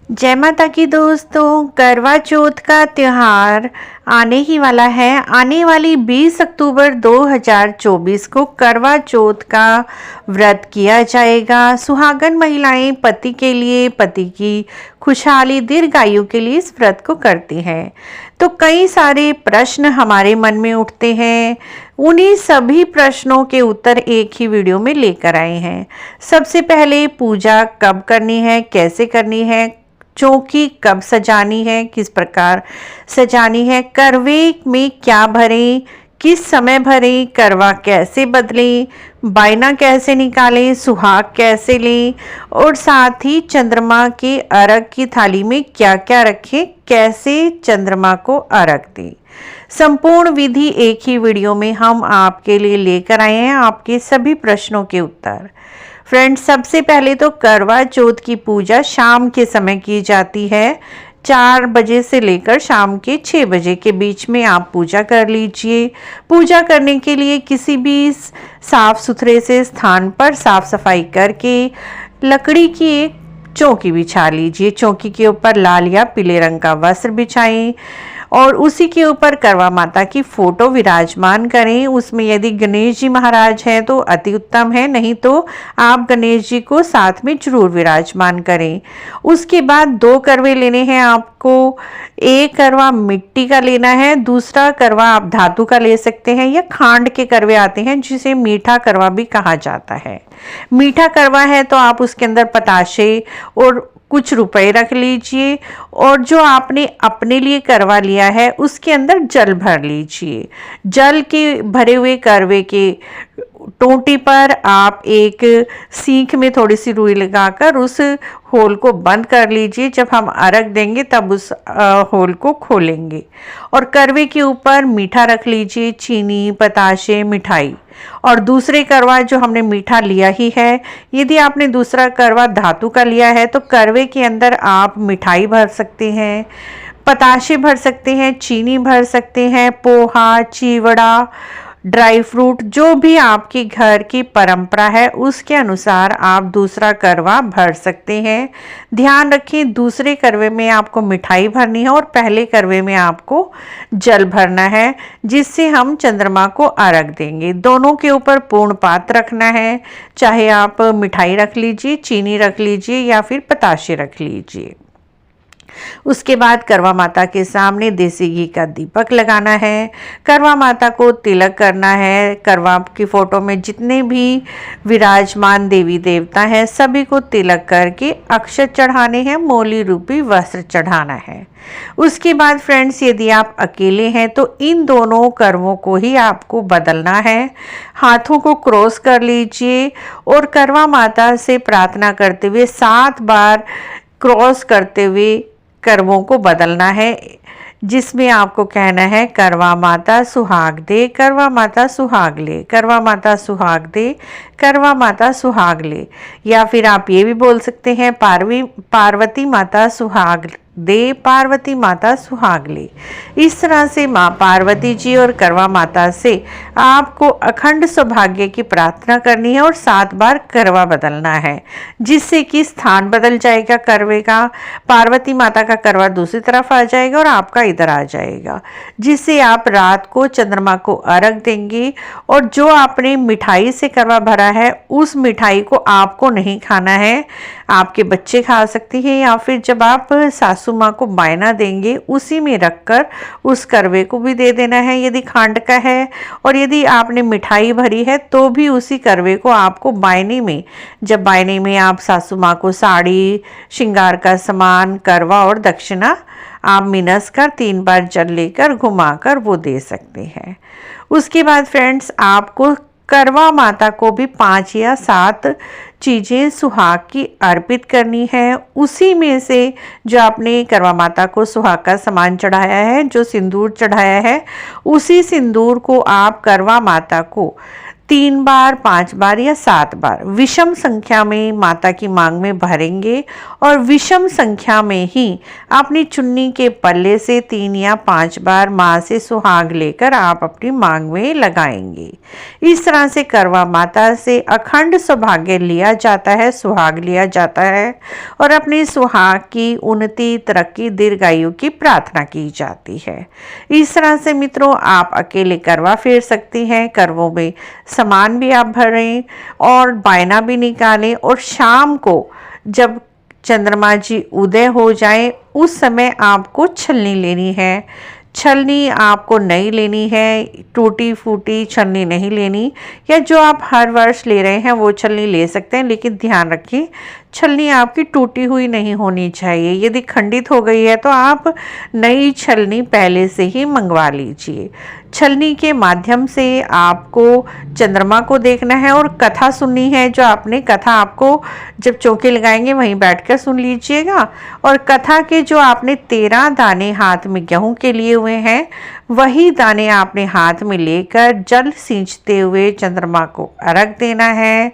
जय माता की दोस्तों, करवा चौथ का त्योहार आने ही वाला है। आने वाली 20 अक्टूबर 2024 को करवा चौथ का व्रत किया जाएगा। सुहागन महिलाएं पति के लिए, पति की खुशहाली दीर्घायु के लिए इस व्रत को करती हैं। तो कई सारे प्रश्न हमारे मन में उठते हैं, उन्हीं सभी प्रश्नों के उत्तर एक ही वीडियो में लेकर आए हैं। सबसे पहले पूजा कब करनी है, कैसे करनी है, चौकी कब सजानी है, किस प्रकार सजानी है, करवे में क्या भरें, किस समय भरें, करवा कैसे बदलें, बायना कैसे निकालें, सुहाग कैसे लें और साथ ही चंद्रमा के अर्घ की थाली में क्या क्या रखें, कैसे चंद्रमा को अर्घ दें। संपूर्ण विधि एक ही वीडियो में हम आपके लिए लेकर आए हैं, आपके सभी प्रश्नों के उत्तर। फ्रेंड्स, सबसे पहले तो करवा चौथ की पूजा शाम के समय की जाती है। 4 बजे से लेकर शाम के 6 बजे के बीच में आप पूजा कर लीजिए। पूजा करने के लिए किसी भी साफ सुथरे से स्थान पर साफ सफाई करके लकड़ी की एक चौकी बिछा लीजिए। चौकी के ऊपर लाल या पीले रंग का वस्त्र बिछाएं और उसी के ऊपर करवा माता की फोटो विराजमान करें। उसमें यदि गणेश जी महाराज हैं तो अति उत्तम है, नहीं तो आप गणेश जी को साथ में जरूर विराजमान करें। उसके बाद 2 करवे लेने हैं आपको। एक करवा मिट्टी का लेना है, दूसरा करवा आप धातु का ले सकते हैं या खांड के करवे आते हैं जिसे मीठा करवा भी कहा जाता है। मीठा करवा है तो आप उसके अंदर पताशे और कुछ रुपए रख लीजिए और जो आपने अपने लिए करवा लिया है उसके अंदर जल भर लीजिए। जल के भरे हुए करवे के टोंटी पर आप एक सीख में थोड़ी सी रुई लगाकर उस होल को बंद कर लीजिए। जब हम अर्घ देंगे तब उस होल को खोलेंगे और करवे के ऊपर मीठा रख लीजिए, चीनी, बताशे, मिठाई। और दूसरे करवा जो हमने मीठा लिया ही है, यदि आपने दूसरा करवा धातु का लिया है तो करवे के अंदर आप मिठाई भर सकते हैं, पताशे भर सकते हैं, चीनी भर सकते हैं, पोहा, चिवड़ा, ड्राई फ्रूट, जो भी आपके घर की परंपरा है उसके अनुसार आप दूसरा करवा भर सकते हैं। ध्यान रखें, दूसरे करवे में आपको मिठाई भरनी है और पहले करवे में आपको जल भरना है, जिससे हम चंद्रमा को अर्घ देंगे। दोनों के ऊपर पूर्ण पात्र रखना है, चाहे आप मिठाई रख लीजिए, चीनी रख लीजिए या फिर पताशे रख लीजिए। उसके बाद करवा माता के सामने देसी घी का दीपक लगाना है, करवा माता को तिलक करना है। करवा की फोटो में जितने भी विराजमान देवी देवता हैं सभी को तिलक करके अक्षत चढ़ाने हैं, मोली रूपी वस्त्र चढ़ाना है। उसके बाद फ्रेंड्स, यदि आप अकेले हैं तो इन दोनों करवों को ही आपको बदलना है। हाथों को क्रॉस कर लीजिए और करवा माता से प्रार्थना करते हुए 7 बार क्रॉस करते हुए करवों को बदलना है, जिसमें आपको कहना है करवा माता सुहाग दे, करवा माता सुहाग ले, करवा माता सुहाग दे, करवा माता सुहाग ले। या फिर आप ये भी बोल सकते हैं पार्वती माता सुहाग दे, पार्वती माता सुहाग ले। इस तरह से माँ पार्वती जी और करवा माता से आपको अखंड सौभाग्य की प्रार्थना करनी है और 7 बार करवा बदलना है, जिससे कि स्थान बदल जाएगा करवे का। पार्वती माता का करवा दूसरी तरफ आ जाएगा और आपका इधर आ जाएगा, जिससे आप रात को चंद्रमा को अर्घ देंगे। और जो आपने मिठाई से करवा भरा है उस मिठाई को आपको नहीं खाना है, आपके बच्चे खा सकते हैं या फिर जब आप सासू माँ को बायना देंगे उसी में रखकर उस करवे को भी दे देना है यदि खांड का है। और यदि आपने मिठाई भरी है तो भी उसी करवे को आपको बायने में, जब बायने में आप सासू माँ को साड़ी, श्रृंगार का सामान, करवा और दक्षिणा आप मिनस कर 3 बार जल लेकर घुमाकर वो दे सकते हैं। उसके बाद फ्रेंड्स, आपको करवा माता को भी 5 या 7 चीज़ें सुहाग की अर्पित करनी है। उसी में से जो आपने करवा माता को सुहाग का सामान चढ़ाया है, जो सिंदूर चढ़ाया है, उसी सिंदूर को आप करवा माता को 3 बार, 5 बार या 7 बार विषम संख्या में माता की मांग में भरेंगे और विषम संख्या में ही अपनी चुन्नी के पल्ले से 3 या 5 बार माँ से सुहाग लेकर आप अपनी मांग में लगाएंगे। इस तरह से करवा माता से अखंड सौभाग्य लिया जाता है, सुहाग लिया जाता है और अपने सुहाग की उन्नति, तरक्की, दीर्घायु की प्रार्थना की जाती है। इस तरह से मित्रों आप अकेले करवा फेर सकती हैं। करवों में सामान भी आप भरें और बायना भी निकालें और शाम को जब चंद्रमा जी उदय हो जाए उस समय आपको छलनी लेनी है। छलनी आपको नई लेनी है, टूटी फूटी छलनी नहीं लेनी, या जो आप हर वर्ष ले रहे हैं वो छलनी ले सकते हैं, लेकिन ध्यान रखिए छलनी आपकी टूटी हुई नहीं होनी चाहिए। यदि खंडित हो गई है तो आप नई छलनी पहले से ही मंगवा लीजिए। छलनी के माध्यम से आपको चंद्रमा को देखना है और कथा सुननी है। जो आपने कथा आपको जब चौके लगाएंगे वहीं बैठकर सुन लीजिएगा और कथा के जो आपने 13 दाने हाथ में गेहूं के लिए हुए हैं वही दाने आपने हाथ में लेकर जल सींचते हुए चंद्रमा को अर्घ देना है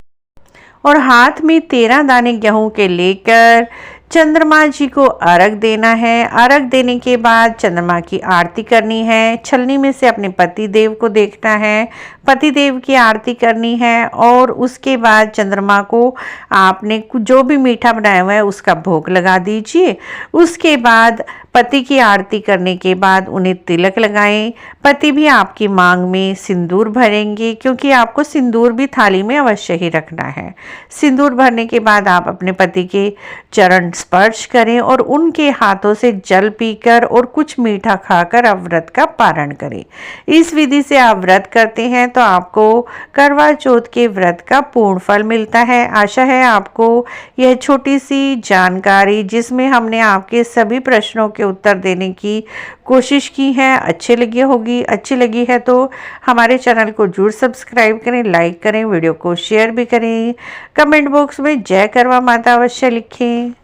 और हाथ में 13 दाने गेहूं के लेकर चंद्रमा जी को अर्घ देना है। अर्घ देने के बाद चंद्रमा की आरती करनी है। छलनी में से अपने पति देव को देखना है, पति देव की आरती करनी है और उसके बाद चंद्रमा को आपने जो भी मीठा बनाया हुआ है उसका भोग लगा दीजिए। उसके बाद पति की आरती करने के बाद उन्हें तिलक लगाएं। पति भी आपकी मांग में सिंदूर भरेंगे क्योंकि आपको सिंदूर भी थाली में अवश्य ही रखना है। सिंदूर भरने के बाद आप अपने पति के चरण स्पर्श करें और उनके हाथों से जल पीकर और कुछ मीठा खाकर आप व्रत का पारण करें। इस विधि से आप व्रत करते हैं तो आपको करवा चौथ के व्रत का पूर्ण फल मिलता है। आशा है आपको यह छोटी सी जानकारी जिसमें हमने आपके सभी प्रश्नों के उत्तर देने की कोशिश की है अच्छी लगी होगी। अच्छी लगी है तो हमारे चैनल को जरूर सब्सक्राइब करें, लाइक करें, वीडियो को शेयर भी करें। कमेंट बॉक्स में जय करवा माता अवश्य लिखें।